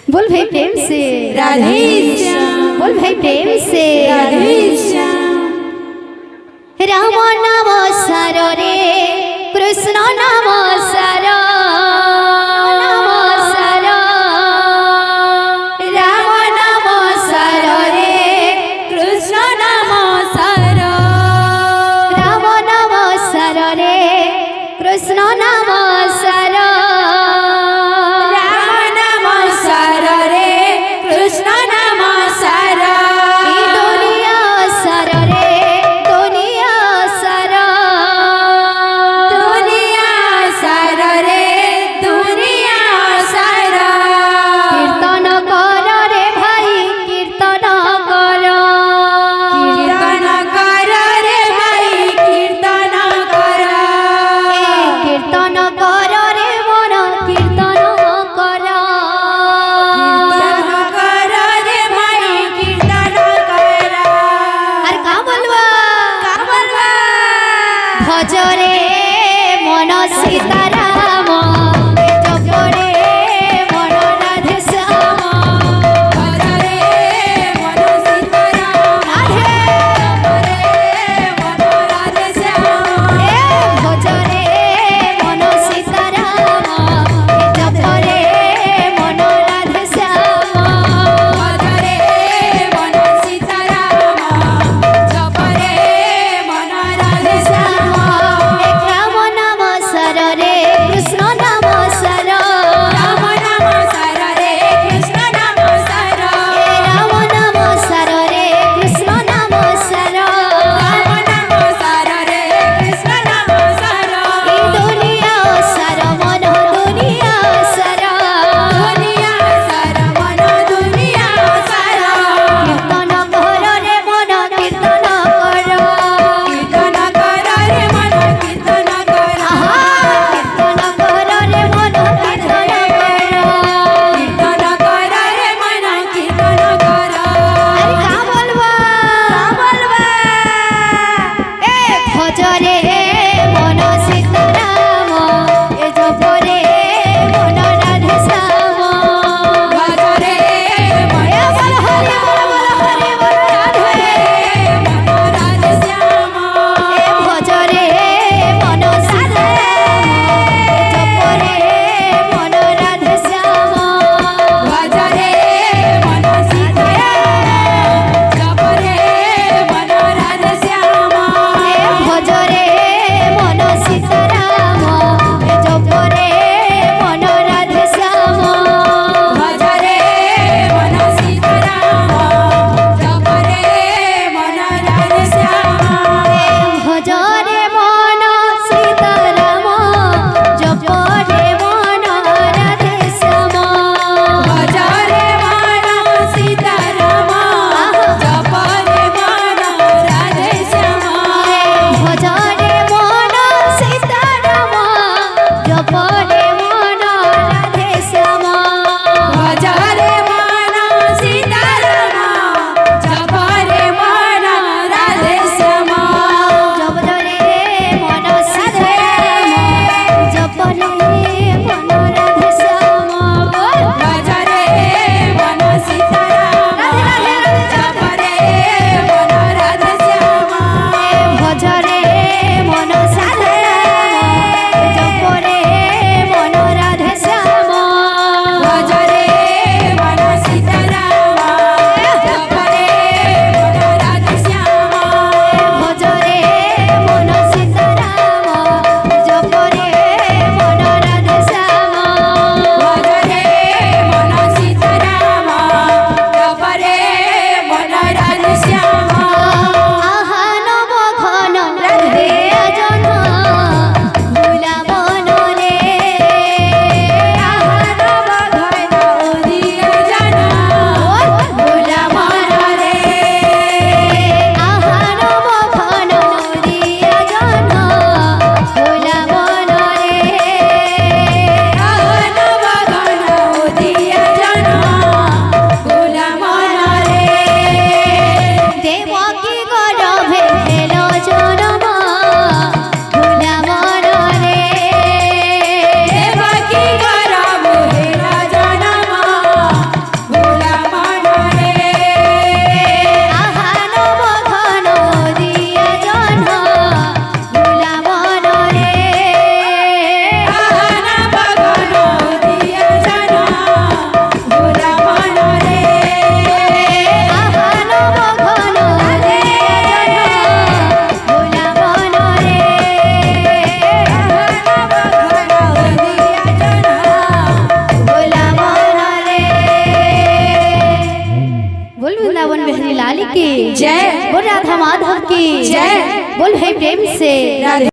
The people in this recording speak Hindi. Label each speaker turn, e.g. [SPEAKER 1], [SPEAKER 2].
[SPEAKER 1] बोल भाई प्रेम से
[SPEAKER 2] राधे श्याम।
[SPEAKER 1] बोल भाई प्रेम से
[SPEAKER 2] राधे श्याम।
[SPEAKER 1] राम नाम सार रे कृष्ण नाम सार नाम सार
[SPEAKER 2] राम नाम सार रे कृष्ण नाम सार।
[SPEAKER 1] राम नाम सार रे कृष्ण नाम सार
[SPEAKER 2] राम नाम सार रे कृष्ण नाम सार।
[SPEAKER 1] दुनिया सार रे दुनिया सार
[SPEAKER 2] दुनिया सार रे दुनिया सार।
[SPEAKER 1] कीर्तन कर रे भाई कीर्तन कर
[SPEAKER 2] कीर्तन कर रे भाई कीर्तन कर।
[SPEAKER 1] कीर्तन कर रे मन कीर्तन कर
[SPEAKER 2] कीर्तन कर रे भाई कीर्तन कर।
[SPEAKER 1] আর কা বলবা
[SPEAKER 2] का बोलबा?
[SPEAKER 1] ভজ রে মন সীতারাম জপ রে মন রাধে শ্যাম
[SPEAKER 2] भज रे मन सीताराम।
[SPEAKER 1] রাধে
[SPEAKER 2] जप रे मन राधे श्याम।
[SPEAKER 1] এ ভজ রে মন সীতারাম জপ রে মন রাধে শ্যাম
[SPEAKER 2] भज रे मन सीताराम। जप रे मन राधे श्याम।
[SPEAKER 1] राम नाम सर रे कृष्ण नाम सर
[SPEAKER 2] राम नाम सार रे कृष्ण नाम सार।
[SPEAKER 1] राम नाम सर रे कृष्ण नाम सर
[SPEAKER 2] राम नाम सार रे कृष्ण नाम सार।
[SPEAKER 1] दुनिया सर मन दुनिया सर
[SPEAKER 2] दुनिया सार मन दुनिया सार।
[SPEAKER 1] कीर्तन कर रे मन कीर्तन कर
[SPEAKER 2] कीर्तन कर रे मन कीर्तन कर।
[SPEAKER 1] आहा कीर्तन कर रे मन कीर्तन कर
[SPEAKER 2] कीर्तन कर रे मन कीर्तन कर।
[SPEAKER 1] अरे का बोलबा ए भज रे मन सीताराम ए जप रे मन राधे श्याम
[SPEAKER 2] भज रे मन
[SPEAKER 1] ए बोल हरि बोल राधे
[SPEAKER 2] मन राधे श्याम।
[SPEAKER 1] ए भज रे मन सीताराम ए जप रे मन राधे श्याम
[SPEAKER 2] भज रे मन सीताराम। जप रे मन राधे श्याम।
[SPEAKER 1] ए भज रे मन सीताराम ए जप रे मन राधे श्याम
[SPEAKER 2] भज रे मन सीताराम। जप रे मन राधे श्याम।
[SPEAKER 1] भज रे मन सीताराम जप रे मन राधे श्याम
[SPEAKER 2] भज रे मन सीताराम। जप रे मन राधे श्याम।
[SPEAKER 1] भज रे मन सीताराम जप रे मन राधे श्याम
[SPEAKER 2] भज रे मन सीताराम। जप रे मन राधे श्याम।
[SPEAKER 1] जप रे मन सीताराम जप रे मन राधे श्याम बोल
[SPEAKER 2] भज रे मन सीताराम। जप रे मन राधे श्याम।
[SPEAKER 1] भज रे मन सीताराम जप रे की
[SPEAKER 2] जय।
[SPEAKER 1] बोल राधा माधव की
[SPEAKER 2] जय।
[SPEAKER 1] बोल भाई प्रेम से
[SPEAKER 2] राधे